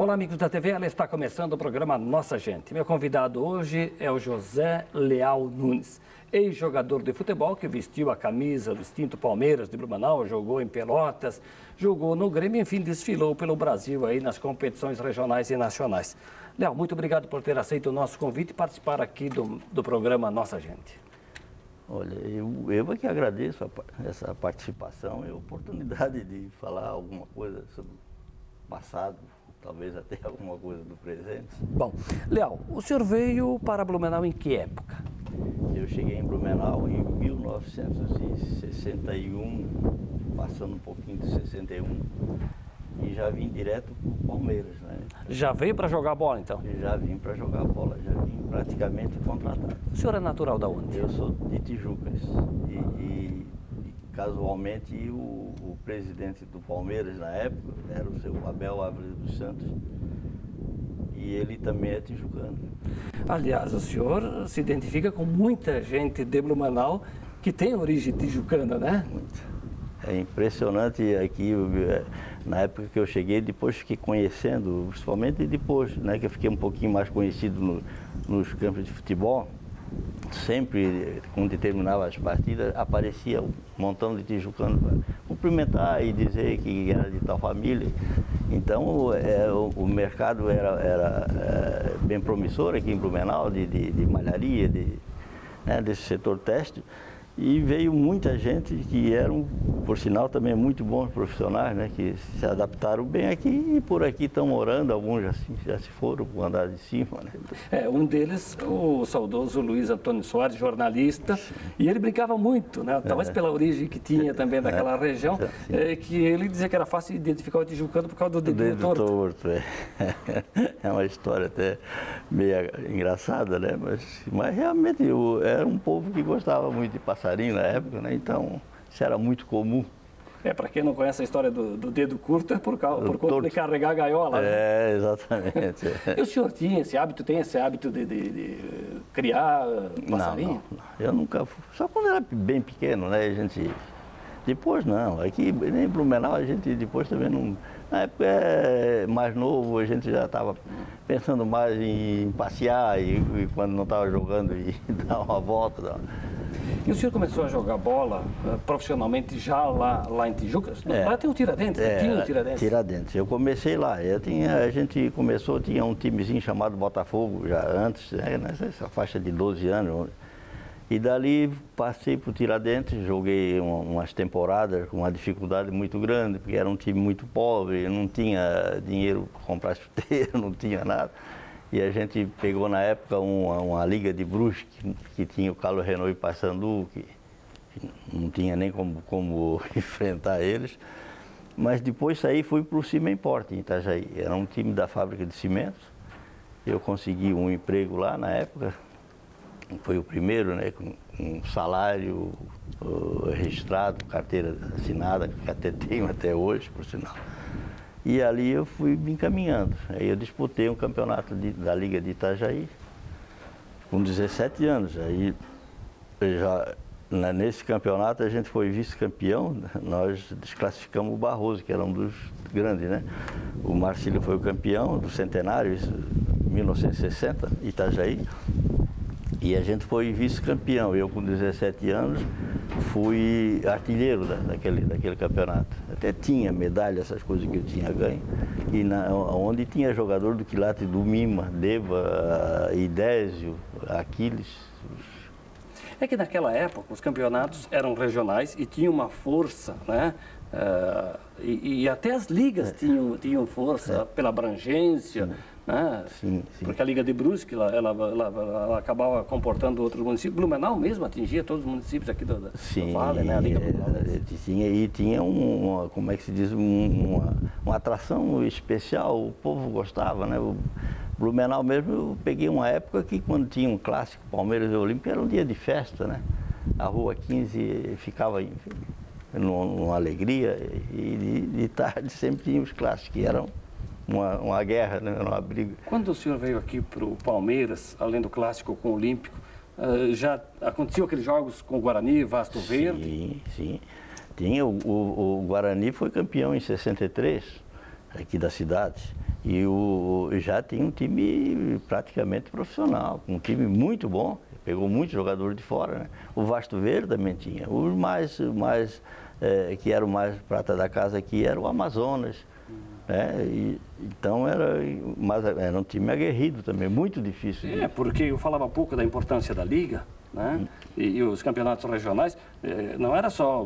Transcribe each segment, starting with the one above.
Olá, amigos da TV, ela está começando o programa Nossa Gente. Meu convidado hoje é o José Leal Nunes, ex-jogador de futebol que vestiu a camisa do extinto Palmeiras de Blumenau, jogou em Pelotas, jogou no Grêmio, enfim, desfilou pelo Brasil aí nas competições regionais e nacionais. Leal, muito obrigado por ter aceito o nosso convite e participar aqui do programa Nossa Gente. Olha, eu é que agradeço essa participação e a oportunidade de falar alguma coisa sobre o passado, talvez até alguma coisa do presente. Bom, Leal, o senhor veio para Blumenau em que época? Eu cheguei em Blumenau em 1961, passando um pouquinho de 61, e já vim direto para o Palmeiras, né? Já veio para jogar bola, então? Já vim para jogar bola, já vim praticamente contratado. O senhor é natural da onde? Eu sou de Tijucas e casualmente o presidente do Palmeiras na época era o seu Abel Ávila dos Santos e ele também é tijucano. Aliás, o senhor se identifica com muita gente de Blumenau que tem origem tijucana, né? Muito. É impressionante aqui, na época que eu cheguei, depois fiquei conhecendo, principalmente depois, né, que eu fiquei um pouquinho mais conhecido nos campos de futebol. Sempre, quando terminava as partidas, aparecia um montão de tijucanos para cumprimentar e dizer que era de tal família. Então, o mercado era bem promissor aqui em Blumenau, de malharia, né, desse setor têxtil. E veio muita gente que eram, por sinal, também muito bons profissionais, né, que se adaptaram bem aqui e por aqui estão morando, alguns já se foram para o andar de cima. Né? Um deles, o saudoso Luiz Antônio Soares, jornalista, sim. E ele brincava muito, né, talvez pela origem que tinha também daquela região, que ele dizia que era fácil identificar o tijucano por causa do dedinho torto. É uma história até meio engraçada, né, mas realmente era um povo que gostava muito de passar na época, né? Então isso era muito comum. Para quem não conhece a história do dedo curto, é por conta de carregar a gaiola. Né? Exatamente. E o senhor tinha esse hábito, tem esse hábito de criar passarinho? Não. Eu nunca fui, só quando era bem pequeno, né? A gente, depois não, aqui nem em Blumenau a gente depois também não, na época mais novo a gente já estava pensando mais em passear e quando não estava jogando e dar uma volta. E o senhor começou a jogar bola profissionalmente já lá em Tijucas? Lá tem o Tiradentes, tinha o Tiradentes. Tiradentes, eu comecei lá, a gente começou, tinha um timezinho chamado Botafogo já antes, nessa faixa de 12 anos. E dali passei para o Tiradentes, joguei umas temporadas com uma dificuldade muito grande, porque era um time muito pobre, não tinha dinheiro para comprar chuteiro, não tinha nada. E a gente pegou na época uma liga de Brusque, que tinha o Carlos Renault e Paysandu, que não tinha nem como enfrentar eles. Mas depois saí e fui para o Cimenport, em Itajaí. Era um time da fábrica de cimentos. Eu consegui um emprego lá na época. Foi o primeiro, né, com um salário registrado, carteira assinada, que até tenho até hoje, por sinal. E ali eu fui me encaminhando. Aí eu disputei um campeonato da Liga de Itajaí, com 17 anos. Aí, nesse campeonato, a gente foi vice-campeão, nós desclassificamos o Barroso, que era um dos grandes, né? O Marcílio foi o campeão do centenário, isso, 1960, Itajaí. E a gente foi vice-campeão. Eu, com 17 anos, fui artilheiro daquele campeonato. Até tinha medalha, essas coisas que eu tinha ganho. E onde tinha jogador do quilate do Mima, Deva, Idésio, Aquiles. É que naquela época os campeonatos eram regionais e tinham uma força, né? E até as ligas tinham força pela abrangência. Sim. Porque a Liga de Brusque, ela acabava comportando outros municípios. Blumenau mesmo atingia todos os municípios aqui do Vale, né? A Liga tinha como é que se diz, uma atração especial, o povo gostava, né? O Blumenau mesmo, eu peguei uma época que quando tinha um clássico Palmeiras e Olímpia, era um dia de festa, né? A Rua 15 ficava numa alegria e de tarde sempre tinha os clássicos, que eram uma guerra, né? Uma briga. Quando o senhor veio aqui para o Palmeiras, além do clássico com o Olímpico, já aconteceu aqueles jogos com o Guarani, Vasto Verde? Sim. O Guarani foi campeão em 63, aqui da cidade. E já tinha um time praticamente profissional, um time muito bom, pegou muitos jogadores de fora, né? O Vasto Verde também tinha. Que era o mais prata da casa aqui era o Amazonas. Né? Então era um time aguerrido também, muito difícil. Porque eu falava um pouco da importância da Liga, né? E os campeonatos regionais, não era só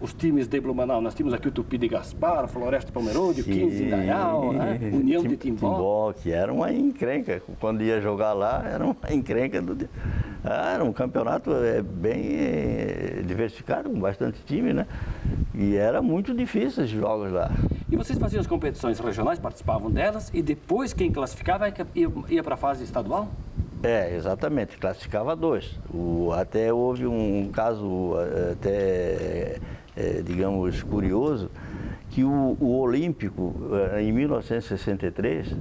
os times de Blumenau, nós tínhamos aqui o Tupi de Gaspar, Floresta Palmeirode, o 15 de Indaial, né? União de Timbó. Que era uma encrenca, quando ia jogar lá, era uma encrenca. Era um campeonato bem diversificado, com bastante time, né? E era muito difícil os jogos lá. E vocês faziam as competições regionais, participavam delas, e depois quem classificava ia para a fase estadual? Exatamente, classificava 2. Até houve um caso, digamos, curioso, que o Olímpico, em 1963,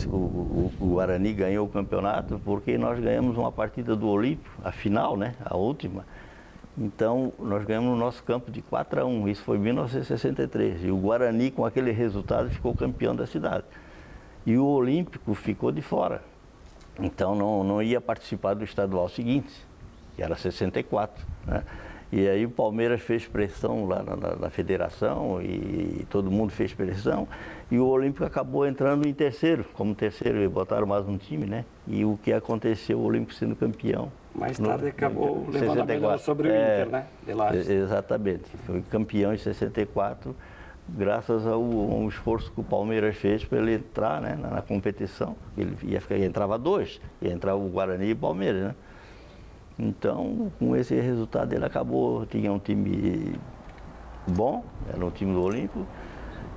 o Guarani ganhou o campeonato porque nós ganhamos uma partida do Olímpico, a final, né, a última. Então, nós ganhamos no nosso campo de 4-1, isso foi em 1963. E o Guarani, com aquele resultado, ficou campeão da cidade. E o Olímpico ficou de fora. Então, não ia participar do estadual seguinte, que era 64. Né? E aí o Palmeiras fez pressão lá na federação e todo mundo fez pressão. E o Olímpico acabou entrando em terceiro, como terceiro, e botaram mais um time, né? E o que aconteceu, o Olímpico sendo campeão. Mais tarde acabou levando a melhor sobre o Inter, né? De Lages. Exatamente. Foi campeão em 64, graças ao esforço que o Palmeiras fez para ele entrar, né, na competição. Entrava 2, ia entrar o Guarani e o Palmeiras, né? Então, com esse resultado, ele tinha um time bom, era um time do Olímpico,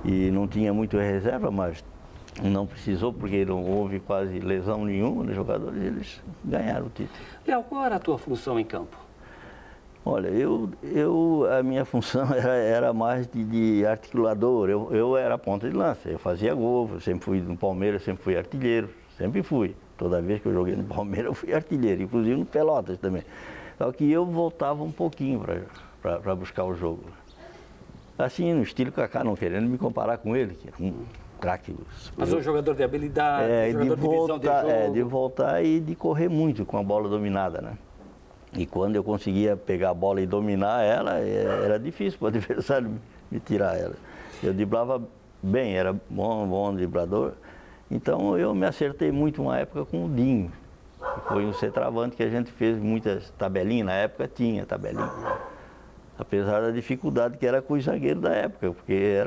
e não tinha muito reserva, mas não precisou, porque não houve quase lesão nenhuma dos jogadores, eles ganharam o título. Léo, qual era a tua função em campo? Olha, a minha função era mais de articulador, eu era ponta de lança, eu fazia gol, eu sempre fui no Palmeiras, sempre fui artilheiro, sempre fui. Toda vez que eu joguei no Palmeiras, eu fui artilheiro, inclusive no Pelotas também. Só que eu voltava um pouquinho para buscar o jogo. Assim, no estilo Kaká, não querendo me comparar com ele, que era um craque. Mas um jogador de habilidade, jogador de visão de jogo. De voltar e de correr muito com a bola dominada, né? E quando eu conseguia pegar a bola e dominar ela, era difícil para o adversário me tirar ela. Eu driblava bem, era bom driblador. Então eu me acertei muito uma época com o Dinho. Foi um centroavante que a gente fez muitas tabelinhas, na época tinha tabelinha. Apesar da dificuldade que era com os zagueiros da época, porque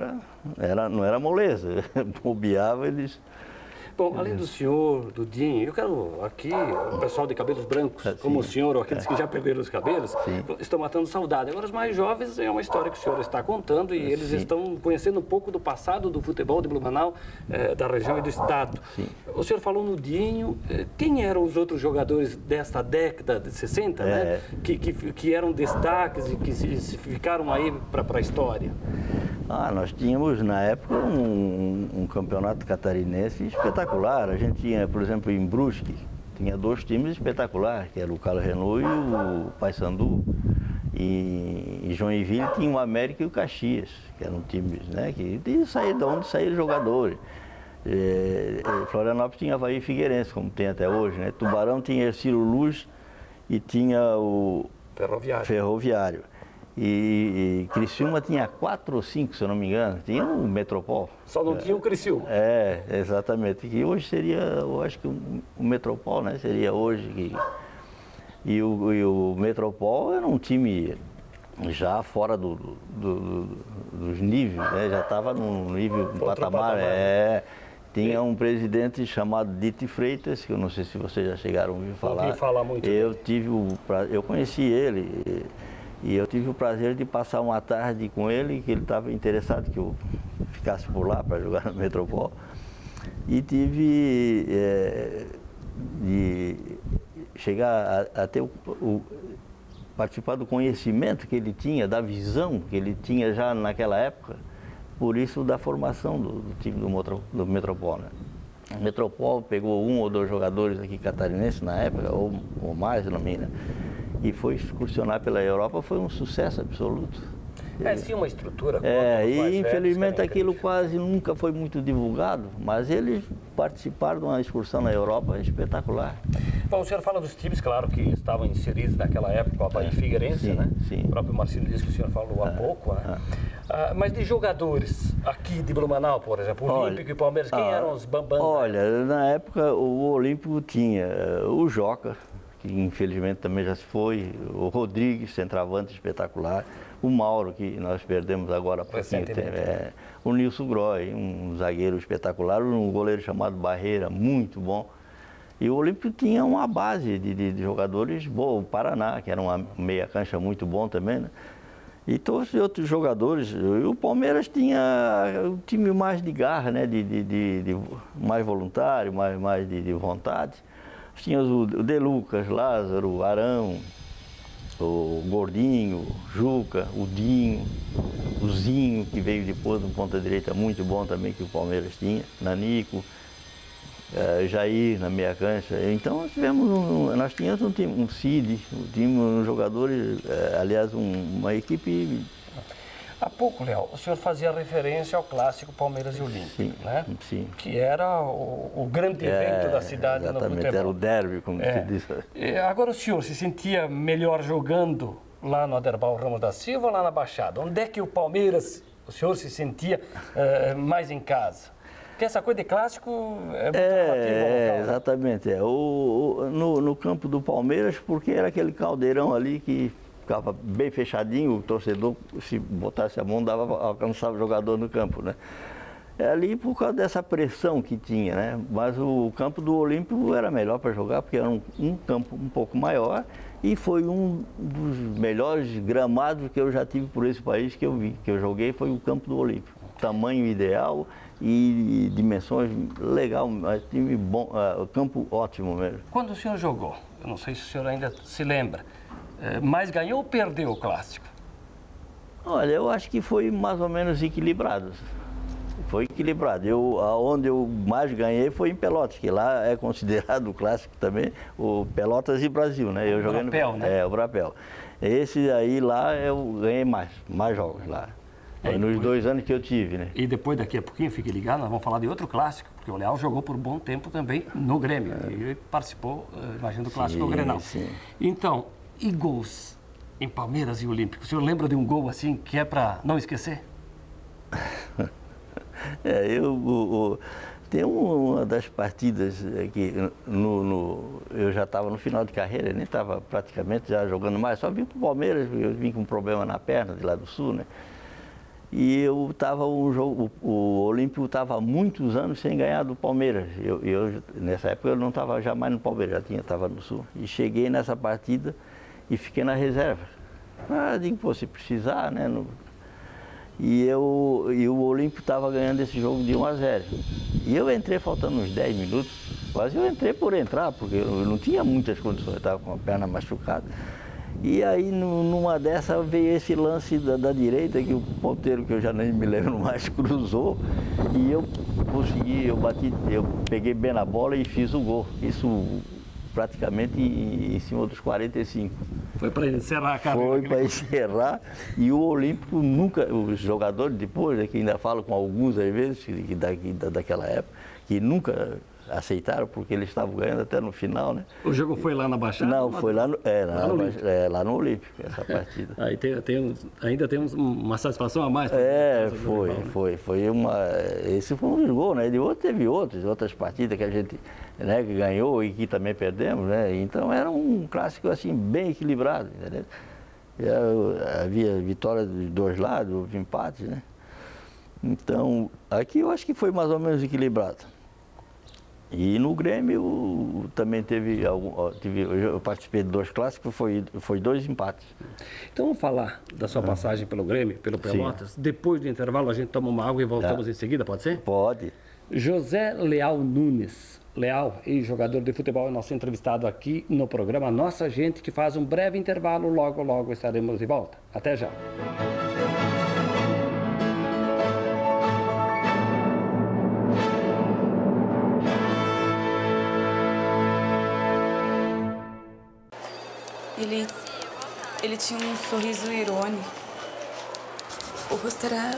não era moleza, bobeava eles... Bom, além do senhor, do Dinho, eu quero aqui, o pessoal de cabelos brancos, como o senhor, ou aqueles que já perderam os cabelos, estão matando saudade. Agora, os mais jovens, é uma história que o senhor está contando e eles estão conhecendo um pouco do passado do futebol de Blumenau, da região e do estado. Sim. O senhor falou no Dinho, quem eram os outros jogadores desta década de 60, né? Que eram destaques e que ficaram aí para a história? Nós tínhamos, na época, um campeonato catarinense espetacular. A gente tinha, por exemplo, em Brusque, tinha 2 times espetaculares, que era o Carlos Renault e o Paysandu. E em Joinville tinha o América e o Caxias, que eram times, né, de onde saíram jogadores. Florianópolis tinha Avaí e Figueirense, como tem até hoje, né? Tubarão tinha Ercílio Luz e tinha o Ferroviário. E Criciúma tinha 4 ou 5, se eu não me engano, tinha o Metropol. Só não tinha o Criciúma. Exatamente. Que hoje seria, eu acho que o Metropol, né, seria hoje. E o Metropol era um time já fora dos níveis, né, já estava num nível, um patamar. Tinha um presidente chamado Dite Freitas, que eu não sei se vocês já chegaram a ouvir falar. Ouvi falar muito. Eu conheci ele. E eu tive o prazer de passar uma tarde com ele, que ele estava interessado que eu ficasse por lá para jogar no Metropol. E tive de chegar a ter participar do conhecimento que ele tinha, da visão que ele tinha já naquela época, por isso da formação do time do Metropol, né? O Metropol pegou 1 ou 2 jogadores aqui catarinenses na época, ou mais, não me engano. E foi excursionar pela Europa, foi um sucesso absoluto. Eles tinham uma estrutura. E infelizmente aquilo quase nunca foi muito divulgado, mas eles participaram de uma excursão na Europa espetacular. Bom, o senhor fala dos times, claro, que estavam inseridos naquela época, o Avaí Figueirense, né? Sim. O próprio Marcelo disse que o senhor falou há pouco, né? Mas de jogadores aqui de Blumenau, por exemplo, o Olímpico e Palmeiras, quem eram os bambam? Olha, na época o Olímpico tinha o Joca, que infelizmente também já se foi, o Rodrigues, centroavante espetacular, o Mauro, que nós perdemos agora há pouquinho tempo, o Nilson Groy, um zagueiro espetacular, um goleiro chamado Barreira, muito bom. E o Olímpico tinha uma base de jogadores boa, o Paraná, que era uma meia cancha muito bom também, né? E todos os outros jogadores. E o Palmeiras tinha um time mais de garra, né? Mais voluntário, mais de vontade. Tinha o De Lucas, Lázaro, Arão, o Gordinho, o Juca, o Dinho, o Zinho, que veio depois de um ponta-direita muito bom também, que o Palmeiras tinha, Nanico, Jair na meia cancha. Então nós tínhamos um time, um Cid, um jogadores, aliás, uma equipe. Há pouco, Léo, o senhor fazia referência ao clássico Palmeiras e Olímpico, né? Sim. Que era o grande evento da cidade no futebol. Era o derby, como se diz. Agora o senhor se sentia melhor jogando lá no Aderbal Ramos da Silva ou lá na Baixada? Onde é que o Palmeiras, o senhor se sentia mais em casa? Porque essa coisa de clássico é muito relativa. Exatamente. No campo do Palmeiras, porque era aquele caldeirão ali que ficava bem fechadinho, o torcedor, se botasse a mão, alcançava o jogador no campo, né? Ali por causa dessa pressão que tinha, né? Mas o campo do Olímpico era melhor para jogar, porque era um campo um pouco maior e foi um dos melhores gramados que eu já tive por esse país que eu vi, que eu joguei, foi o campo do Olímpico. Tamanho ideal e dimensões legal, time bom, campo ótimo mesmo. Quando o senhor jogou, eu não sei se o senhor ainda se lembra, mas ganhou ou perdeu o clássico? Olha, eu acho que foi mais ou menos equilibrado. Foi equilibrado. Onde eu mais ganhei foi em Pelotas, que lá é considerado o clássico também, o Pelotas e Brasil, né? Eu joguei Brapel, né? O Brapel. Esse aí lá eu ganhei mais jogos lá. Nos 2 anos que eu tive, né? E depois, daqui a pouquinho, fique ligado, nós vamos falar de outro clássico, porque o Leal jogou por um bom tempo também no Grêmio. E participou, imagino, do clássico Grenal. Sim. Então, e gols em Palmeiras e Olímpico? O senhor lembra de um gol assim que é para não esquecer? Tem uma das partidas que eu já estava no final de carreira, nem estava praticamente já jogando mais, só vim para o Palmeiras, eu vim com um problema na perna de lá do Sul, né? E eu estava o Olímpico estava há muitos anos sem ganhar do Palmeiras. Nessa época eu não estava jamais no Palmeiras, estava no Sul. E cheguei nessa partida e fiquei na reserva. Digo, pô, se precisar, né? E o Olímpico estava ganhando esse jogo de 1-0. E eu entrei faltando uns 10 minutos, quase eu entrei por entrar, porque eu não tinha muitas condições, eu estava com a perna machucada. E aí, numa dessa, veio esse lance da direita, que o ponteiro, que eu já nem me lembro mais, cruzou. E eu consegui, eu peguei bem na bola e fiz o gol. Isso praticamente em cima dos 45. Foi para encerrar a carreira. Foi para encerrar. E o Olímpico nunca, os jogadores depois, que ainda falo com alguns às vezes, daquela época, que nunca aceitaram, porque eles estavam ganhando até no final, né? O jogo foi lá na Baixada? Não, foi lá lá no Olímpico, essa partida. Aí ainda temos uma satisfação a mais. Esse foi um gol, né? De outro teve outras partidas que a gente, né, que ganhou e que também perdemos, né? Então era um clássico assim bem equilibrado, entendeu? Havia vitória dos dois lados, houve empates, né? Então, aqui eu acho que foi mais ou menos equilibrado. E no Grêmio também eu participei de 2 clássicos, foi 2 empates. Então vamos falar da sua passagem pelo Grêmio, pelo Pelotas. Sim. Depois do intervalo a gente toma uma água e voltamos em seguida, pode ser? Pode. José Leal Nunes. Leal, ex-jogador de futebol, é nosso entrevistado aqui no programa Nossa Gente, que faz um breve intervalo, logo estaremos de volta. Até já. Ele tinha um sorriso irônico. O rosto era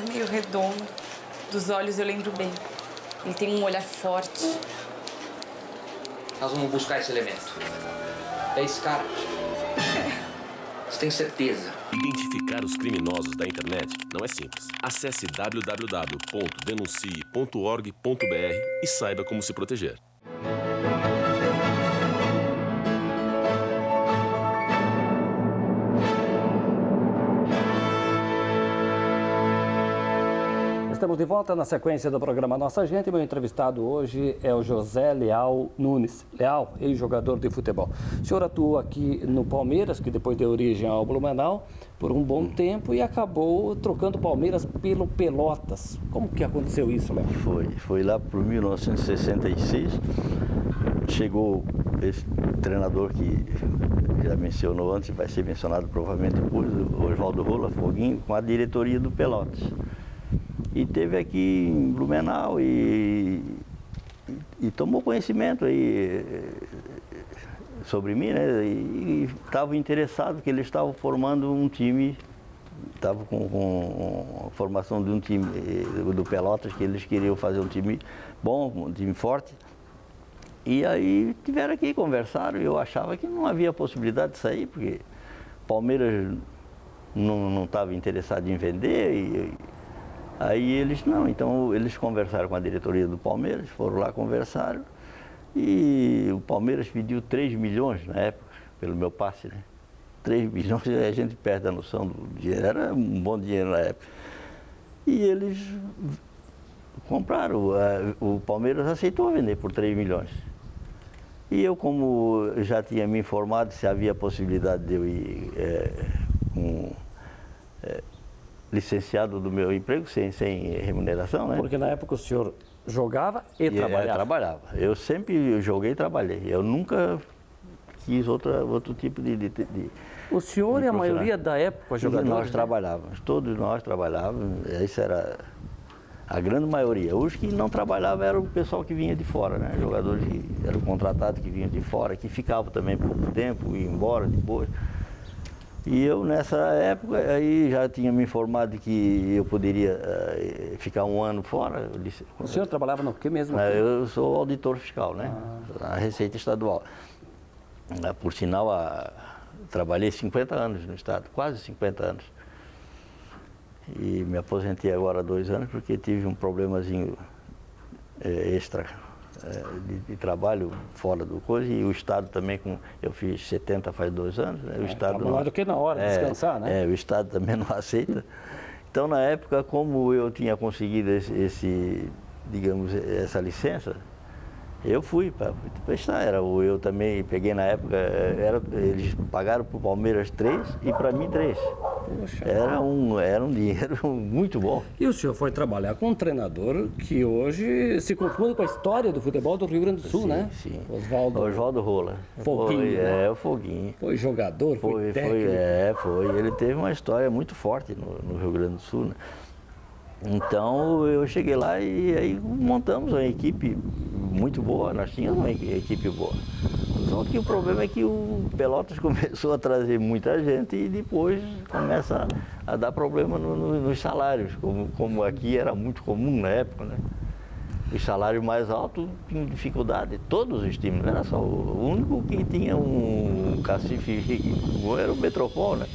meio redondo. Dos olhos eu lembro bem. Ele tem um olhar forte. Nós vamos buscar esse elemento. É esse cara? Você tem certeza? Identificar os criminosos da internet não é simples. Acesse www.denuncie.org.br e saiba como se proteger. Estamos de volta na sequência do programa Nossa Gente. Meu entrevistado hoje é o José Leal Nunes. Leal, ex-jogador de futebol. O senhor atuou aqui no Palmeiras, que depois deu origem ao Blumenau, por um bom tempo e acabou trocando o Palmeiras pelo Pelotas. Como que aconteceu isso, Leal? Foi lá para 1966. Chegou esse treinador que já mencionou antes, vai ser mencionado provavelmente depois, o Oswaldo Rola, Foguinho, com a diretoria do Pelotas. E teve aqui em Blumenau e tomou conhecimento aí sobre mim, né? E estava interessado, porque eles estavam formando um time, estavam com a formação de um time do Pelotas, que eles queriam fazer um time bom, um time forte. E aí tiveram aqui, conversaram, e eu achava que não havia possibilidade de sair, porque o Palmeiras não estava interessado em vender. Aí então eles conversaram com a diretoria do Palmeiras, foram lá, conversaram, e o Palmeiras pediu 3 milhões na época, pelo meu passe, né? 3 milhões, a gente perde a noção do dinheiro, era um bom dinheiro na época. E eles compraram, o Palmeiras aceitou vender por 3 milhões. E eu, como já tinha me informado se havia possibilidade de eu ir licenciado do meu emprego, sem remuneração, né? Porque na época o senhor jogava e trabalhava? Trabalhava. Eu sempre joguei e trabalhei. Eu nunca quis outro tipo de O senhor e a maioria da época jogadores? Nós trabalhávamos, todos nós trabalhávamos. Isso era a grande maioria. Os que não trabalhavam era o pessoal que vinha de fora, né? Jogadores que eram contratados, que vinham de fora, que ficavam também pouco tempo, iam embora depois. E eu, nessa época, aí já tinha me informado que eu poderia ficar um ano fora. O senhor trabalhava no que mesmo? Eu sou auditor fiscal, né? Na Receita Estadual. Por sinal, trabalhei 50 anos no Estado, quase 50 anos. E me aposentei agora há 2 anos porque tive um problemazinho extra de trabalho fora do coisa, e o Estado também, eu fiz 70 faz 2 anos, né? O Estado tá melhor do que na hora de descansar, né? O Estado também não aceita. Então, na época, como eu tinha conseguido digamos, essa licença, eu fui para prestar. Eu também peguei na época, eles pagaram para o Palmeiras 3 e para mim 3. Poxa. Era um dinheiro muito bom. E o senhor foi trabalhar com um treinador que hoje se confunde com a história do futebol do Rio Grande do Sul, né? Sim. Oswaldo Rola. Foguinho, né? O Foguinho. Foi jogador, foi técnico. Foi. Ele teve uma história muito forte no Rio Grande do Sul, né? Então eu cheguei lá e aí montamos uma equipe muito boa, nós tínhamos uma equipe boa. Só que o problema é que o Pelotas começou a trazer muita gente e depois começa a dar problema nos salários, como aqui era muito comum na época, né? Os salários mais altos tinham dificuldade, todos os times, não era só o único que tinha um cacife era o Metropol, né?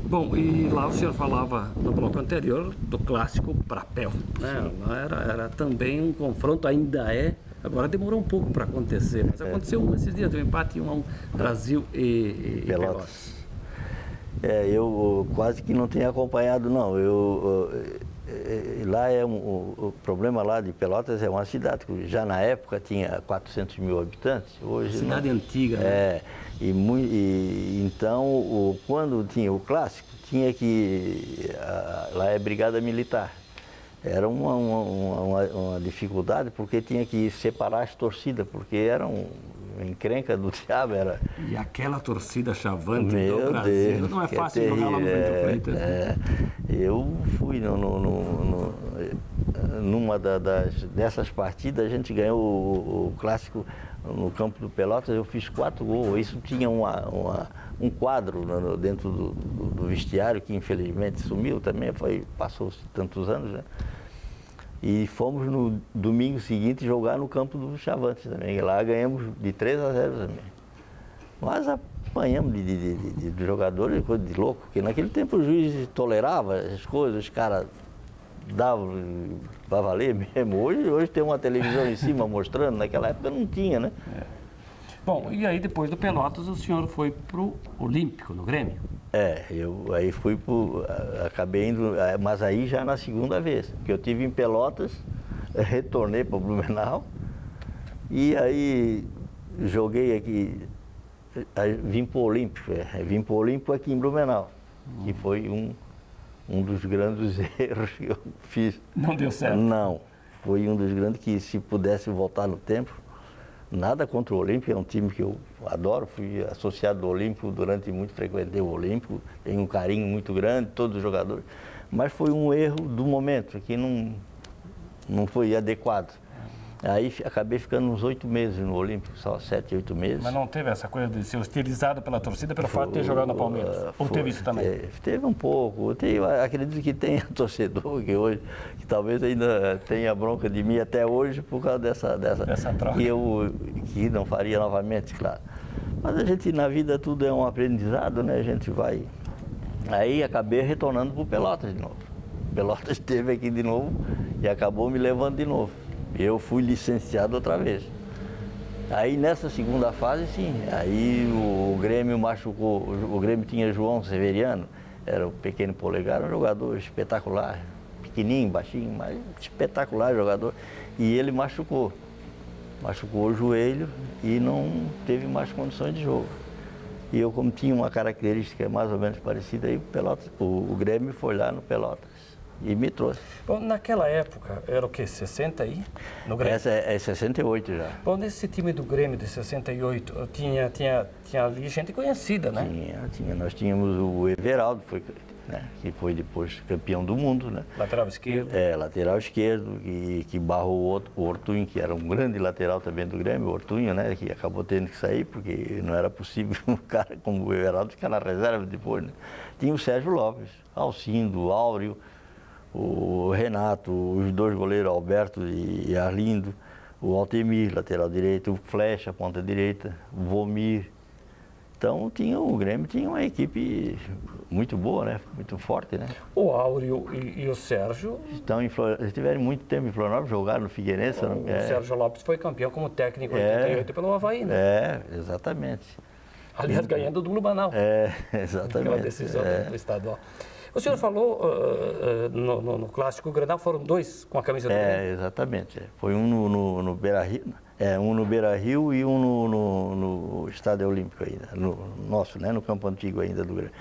Bom, e lá o senhor falava no bloco anterior do clássico Brapel, né? Lá era também um confronto, ainda agora demorou um pouco para acontecer, mas aconteceu esses dias do empate 1-1 Brasil e Pelotas. Eu quase que não tenho acompanhado, não. Lá o problema lá de Pelotas é uma cidade que já na época tinha 400 mil habitantes. Hoje cidade antiga, né? Então, quando tinha o clássico, tinha que... lá é brigada militar. Era uma dificuldade, porque tinha que separar as torcidas, porque era uma encrenca do diabo. E aquela torcida chavante do Brasil, Deus, não é fácil jogar lá no Bento Freitas. Eu fui numa dessas partidas, a gente ganhou o clássico no campo do Pelotas, eu fiz 4 gols. Isso tinha um quadro dentro do vestiário, que infelizmente sumiu também, passou-se tantos anos, né? E fomos no domingo seguinte jogar no campo do Chavantes também. E lá ganhamos de 3-0 também. Mas apanhamos de jogadores, coisa de louco, porque naquele tempo o juiz tolerava as coisas, os caras davam para valer mesmo. Hoje tem uma televisão em cima mostrando, naquela época não tinha, né? Bom, e aí depois do Pelotas o senhor foi pro Olímpico, no Grêmio? Eu aí fui acabei indo, mas aí já na segunda vez, porque eu tive em Pelotas, retornei para Blumenau e aí joguei aqui, vim para o Olímpico, aqui em Blumenau, que foi um dos grandes erros que eu fiz. Não deu certo? Não, foi um dos grandes que se pudesse voltar no tempo. Nada contra o Olímpico, é um time que eu adoro, fui associado ao Olímpico durante muito, frequentei o Olímpico, tenho um carinho muito grande, todos os jogadores, mas foi um erro do momento, que não foi adequado. Aí acabei ficando uns 8 meses no Olímpico, só 7, 8 meses. Mas não teve essa coisa de ser hostilizado pela torcida pelo fato de ter jogado no Palmeiras? Ou teve isso também? Teve um pouco. Acredito que tenha torcedor que talvez ainda tenha bronca de mim até hoje por causa dessa troca. Que não faria novamente, claro. Mas a gente, na vida, tudo é um aprendizado, né? A gente vai... Aí acabei retornando para o Pelotas de novo. Pelotas esteve aqui de novo e acabou me levando de novo. Eu fui licenciado outra vez. Aí nessa segunda fase, sim, aí o Grêmio machucou, o Grêmio tinha João Severiano, era o pequeno polegar, um jogador espetacular, pequenininho, baixinho, mas espetacular jogador. E ele machucou o joelho e não teve mais condições de jogo. E eu, como tinha uma característica mais ou menos parecida, aí o Grêmio foi lá no Pelotas e me trouxe. Bom, naquela época, era o quê? 60 aí? No Grêmio? Essa é 68 já. Bom, nesse time do Grêmio de 68, tinha ali gente conhecida, né? Tinha. Nós tínhamos o Everaldo, que foi depois campeão do mundo, né? Lateral esquerdo. Lateral esquerdo, que barrou o Ortunho, que era um grande lateral também do Grêmio, o Ortunho, né? Que acabou tendo que sair, porque não era possível um cara como o Everaldo ficar na reserva depois, né? Tinha o Sérgio Lopes, Alcindo, Áureo, o Renato, os 2 goleiros, Alberto e Arlindo, o Altemir, lateral direito, o Flecha, ponta direita, o Vomir. Então o Grêmio tinha uma equipe muito boa, né? Muito forte, né? O Áureo e o Sérgio... Eles estiveram muito tempo em Florianópolis, jogaram no Figueirense. O Sérgio Lopes foi campeão como técnico em 88 pelo Avaí, né? Exatamente. Aliás, ganhando do Blumenau. Exatamente. Aquela decisão do estadual. O senhor falou no Clássico Grenal, foram 2 com a camisa do Grêmio? Exatamente. Foi um no Beira-Rio, um no Beira-Rio e um no Estádio Olímpico ainda, no nosso, né, no campo antigo ainda do Grêmio.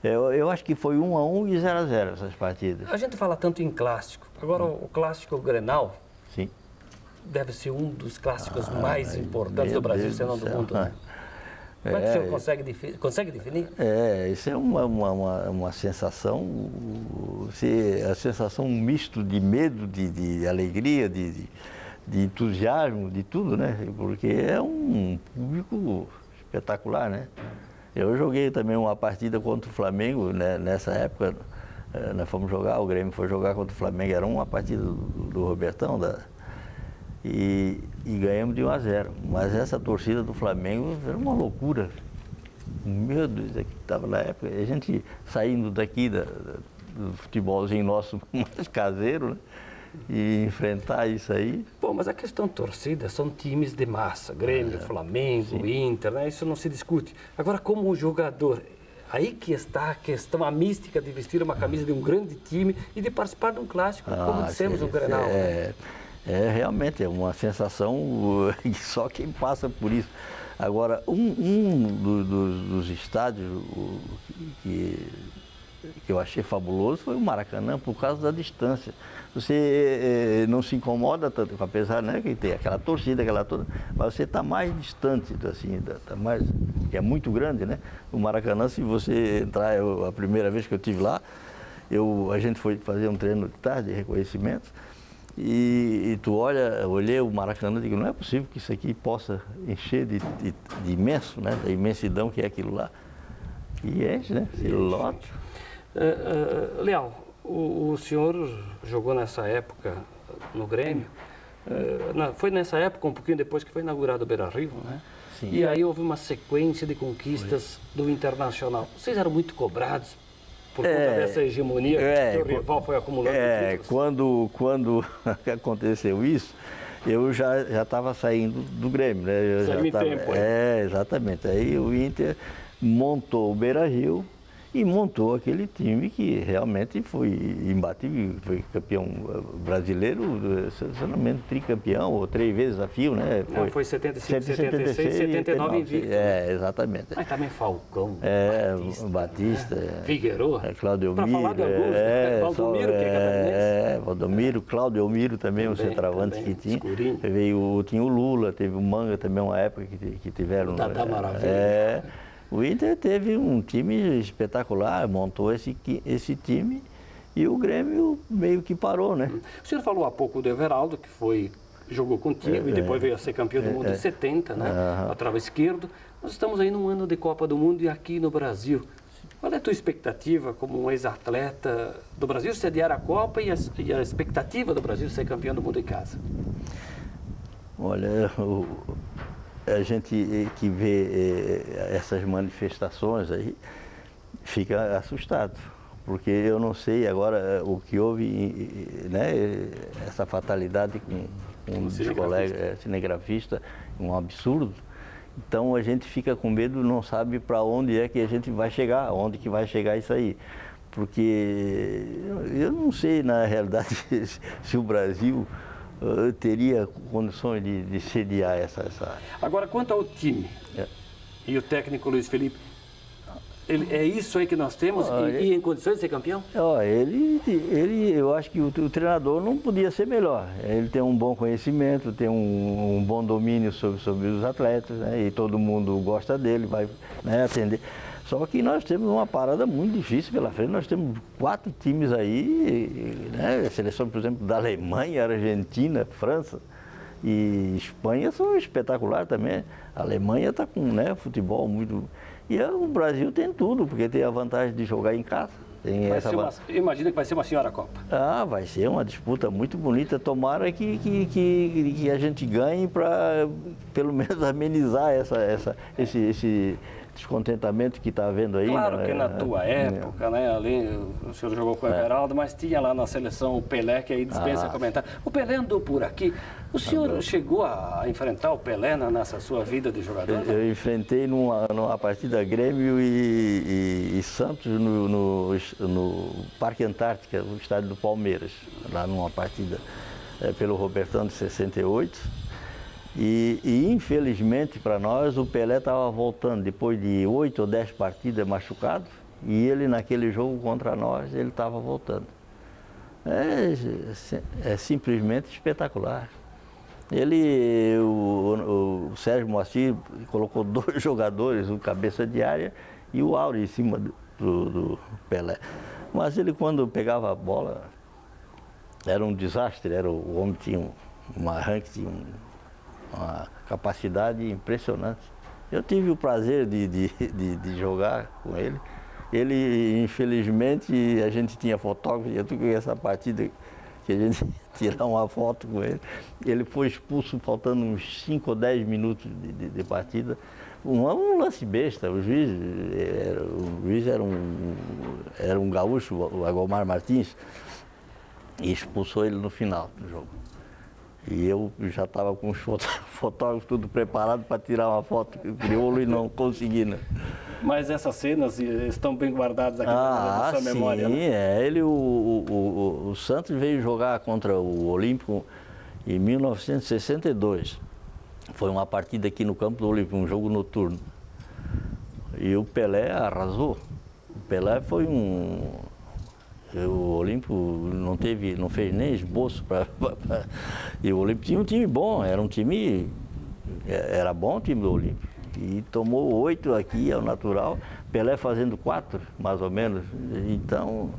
Eu acho que foi 1-1 e 0-0 essas partidas. A gente fala tanto em clássico. Agora, o Clássico Grenal sim, deve ser um dos clássicos mais importantes do Brasil, se não do mundo, né? Como é que o senhor consegue definir? Isso é uma sensação, a sensação misto de medo, de alegria, de entusiasmo, de tudo, né? Porque é um público espetacular, né? Eu joguei também uma partida contra o Flamengo, né? Nessa época, nós fomos jogar, o Grêmio foi jogar contra o Flamengo, era uma partida do Robertão, e ganhamos de 1-0. Mas essa torcida do Flamengo era uma loucura. Meu Deus, que estava na época. A gente saindo daqui do futebolzinho nosso mais caseiro, né? E enfrentar isso aí. Bom, mas a questão torcida são times de massa. Grêmio, Flamengo, sim, Inter, né? Isso não se discute. Agora, como jogador, aí que está a questão, a mística de vestir uma camisa de um grande time e de participar de um clássico, como dissemos no Grenal. Realmente é uma sensação que só quem passa por isso. Agora, dos estádios que eu achei fabuloso foi o Maracanã, por causa da distância. Você não se incomoda tanto, apesar, né, que tem aquela torcida, aquela toda, mas você está mais distante, assim, que é muito grande, né? O Maracanã, se você entrar, a primeira vez que eu estive lá, a gente foi fazer um treino de tarde, de reconhecimento, E tu olhei o Maracanã e digo, não é possível que isso aqui possa encher de imenso, né? Da imensidão que é aquilo lá. E enche, né? Se lota. Leal, o senhor jogou nessa época no Grêmio. Foi nessa época, um pouquinho depois que foi inaugurado o Beira-Rio, né? Sim. E aí houve uma sequência de conquistas do Internacional. Vocês eram muito cobrados por conta dessa hegemonia que o rival foi acumulando títulos? Quando aconteceu isso, eu já estava saindo do Grêmio, né? Saiu em tempo, exatamente. Aí o Inter montou o Beira-Rio e montou aquele time que realmente foi imbatível, foi campeão brasileiro, se não me engano, tricampeão, ou 3 vezes a fio, né? Foi 75, 76, 79 invicto. Exatamente. Mas também Falcão, Batista, Batista, Figueiredo, Claudio para falar de alguns, Valdomiro, que é catarinense. Valdomiro, Claudio Elmiro também, o centroavante que tinha. Tinha o Lula, teve o Manga também, uma época que tiveram... O Dadá Maravilha. O Inter teve um time espetacular, montou esse time e o Grêmio meio que parou, né? O senhor falou há pouco do Everaldo, que jogou contigo e depois veio a ser campeão do mundo em 70, né? Lateral esquerdo. Nós estamos aí num ano de Copa do Mundo e aqui no Brasil. Qual é a tua expectativa como um ex-atleta do Brasil sediar a Copa e a expectativa do Brasil ser campeão do mundo em casa? Olha, a gente que vê essas manifestações aí fica assustado, porque eu não sei agora o que houve, né, essa fatalidade com um dos colegas cinegrafista, um absurdo. Então a gente fica com medo, não sabe para onde é que a gente vai chegar, onde que vai chegar isso aí. Porque eu não sei, na realidade, se o Brasil teria condições de sediar essa... Agora, quanto ao time e o técnico Luiz Felipe, é isso aí que nós temos e em condições de ser campeão? Eu acho que o treinador não podia ser melhor. Ele tem um bom conhecimento, tem um bom domínio sobre os atletas, né? E todo mundo gosta dele, vai, né, atender. Só que nós temos uma parada muito difícil pela frente. Nós temos 4 times aí, né? A seleção, por exemplo, da Alemanha, Argentina, França e Espanha são espetaculares também. A Alemanha está com, né, futebol muito... E o Brasil tem tudo, porque tem a vantagem de jogar em casa. Imagina que vai ser uma senhora Copa. Vai ser uma disputa muito bonita. Tomara que a gente ganhe para, pelo menos, amenizar esse descontentamento que está havendo aí. Claro que na tua época, né, ali o senhor jogou com o Everaldo, mas tinha lá na seleção o Pelé, que aí dispensa comentário. O Pelé andou por aqui. O senhor chegou a enfrentar o Pelé nessa sua vida de jogador? Eu enfrentei numa partida Grêmio e Santos no Parque Antártica, no estádio do Palmeiras, lá numa partida pelo Robertão de 68. E infelizmente para nós o Pelé estava voltando depois de 8 ou 10 partidas machucado e ele naquele jogo contra nós ele estava voltando. É simplesmente espetacular. O Sérgio Moacir colocou 2 jogadores, o cabeça de área e o Áureo em cima do Pelé. Mas ele quando pegava a bola era um desastre, o homem tinha um arranque, tinha uma capacidade impressionante. Eu tive o prazer de jogar com ele. Ele, infelizmente, a gente tinha fotógrafo, eu toquei essa partida que a gente ia tirar uma foto com ele. Ele foi expulso faltando uns 5 ou 10 minutos de partida. Um lance besta, o juiz era um gaúcho, o Agomar Martins, e expulsou ele no final do jogo. E eu já estava com os fotógrafos tudo preparado para tirar uma foto crioulo e não consegui, né? Mas essas cenas estão bem guardadas aqui na sua memória, né? Sim, o Santos veio jogar contra o Olímpico em 1962. Foi uma partida aqui no campo do Olímpico, um jogo noturno. E o Pelé arrasou. O Pelé foi o Olímpico não fez nem esboço E o Olímpico tinha um time bom, era bom o time do Olímpico. E tomou 8 aqui ao natural, Pelé fazendo 4, mais ou menos. Então,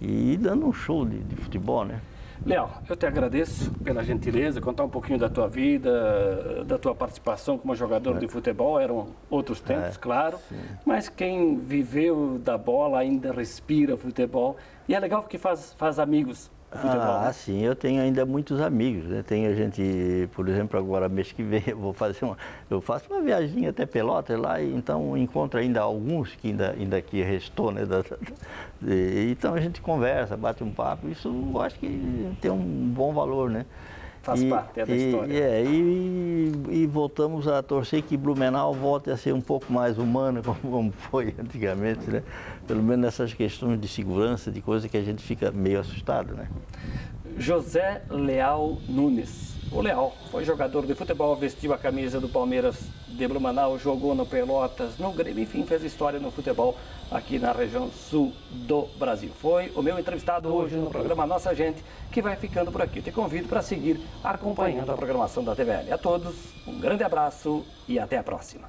e dando um show de futebol, né? Leal, eu te agradeço pela gentileza, contar um pouquinho da tua vida, da tua participação como jogador de futebol. Eram outros tempos, claro, sim. Mas quem viveu da bola ainda respira futebol. E é legal porque faz amigos no futebol. Né? Sim, eu tenho ainda muitos amigos, né? Tem a gente, por exemplo, agora mês que vem eu faço uma viagem até Pelotas lá, e então encontro ainda alguns que ainda aqui restou, né? Então a gente conversa, bate um papo, isso eu acho que tem um bom valor, né? Faz parte da história. E voltamos a torcer que Blumenau volte a ser um pouco mais humano, como foi antigamente, né? Pelo menos nessas questões de segurança, de coisa que a gente fica meio assustado, né? José Leal Nunes. O Leal foi jogador de futebol, vestiu a camisa do Palmeiras de Blumenau, jogou no Pelotas, no Grêmio, enfim, fez história no futebol aqui na região sul do Brasil. Foi o meu entrevistado hoje no programa Nossa Gente, que vai ficando por aqui. Te convido para seguir acompanhando a programação da TVL. A todos, um grande abraço e até a próxima.